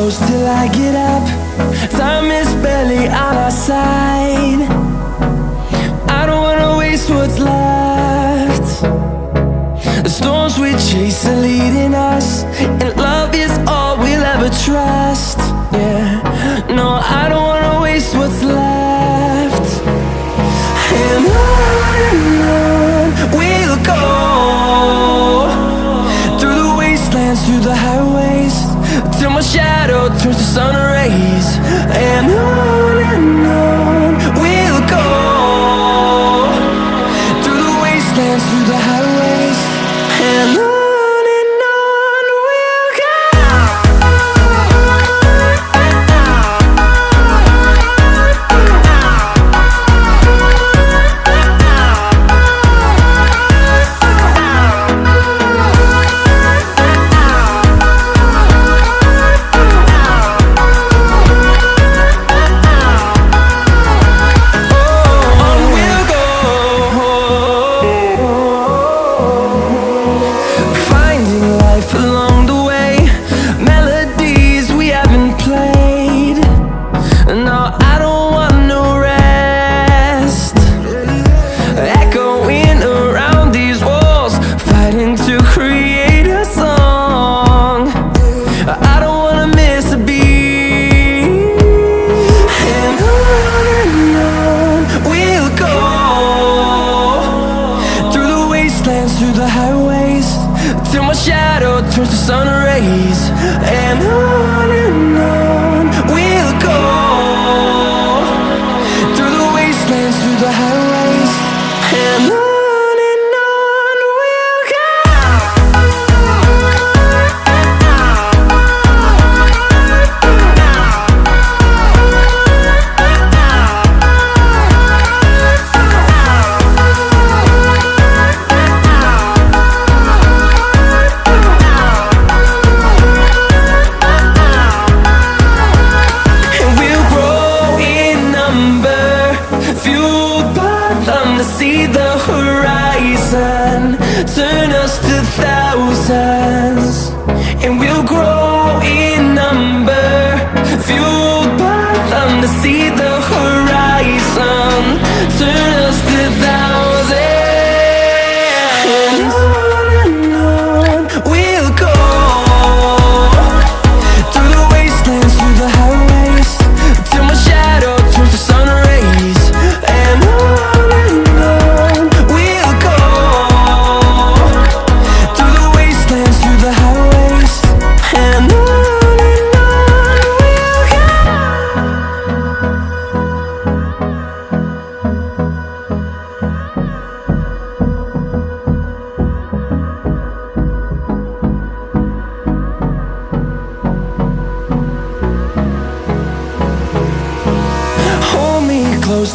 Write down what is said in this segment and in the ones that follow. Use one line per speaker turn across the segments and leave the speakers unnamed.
close till I get up. Time is barely on our side. I don't wanna waste what's left. The storms we chase are leading us, and love is all we'll ever trust. Yeah, no, I don't wanna waste what's left. And on we'll go, through the wastelands, through the highways, till my shadow turns to sun rays. And on we'll go, through the wastelands, through the highways, and on.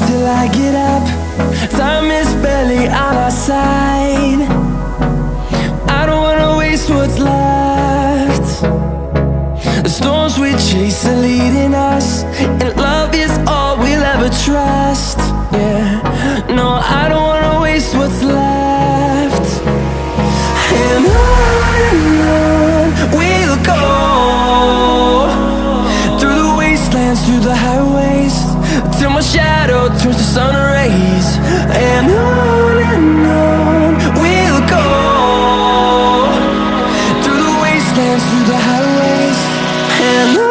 Till I get up, time is barely on our side. I don't wanna waste what's left. The storms we chase are leading us, and love is all we'll ever trust. Yeah, no, I don't wanna waste what's left. And on we'll go, through the wastelands, through the highways, till my shadow turns to sun rays. And on we'll go, through the wastelands, through the highways, and on.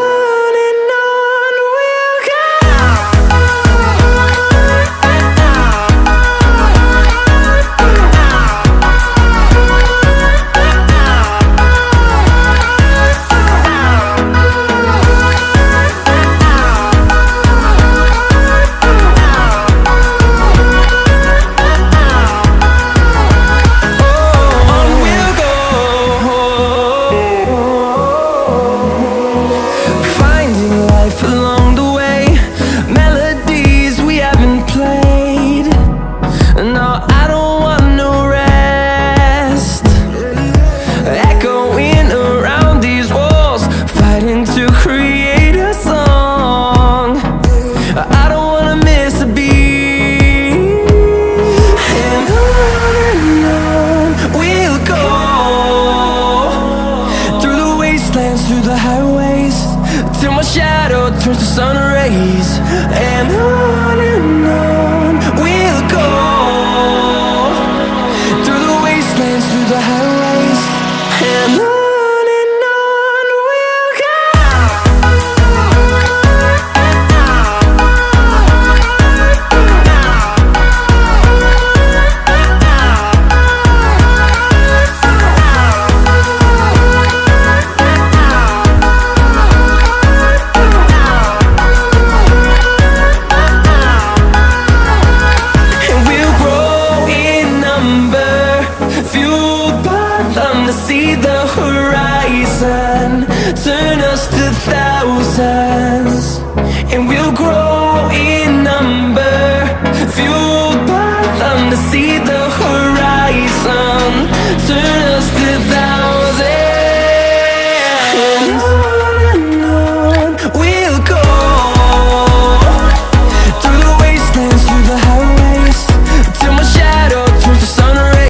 memories, and on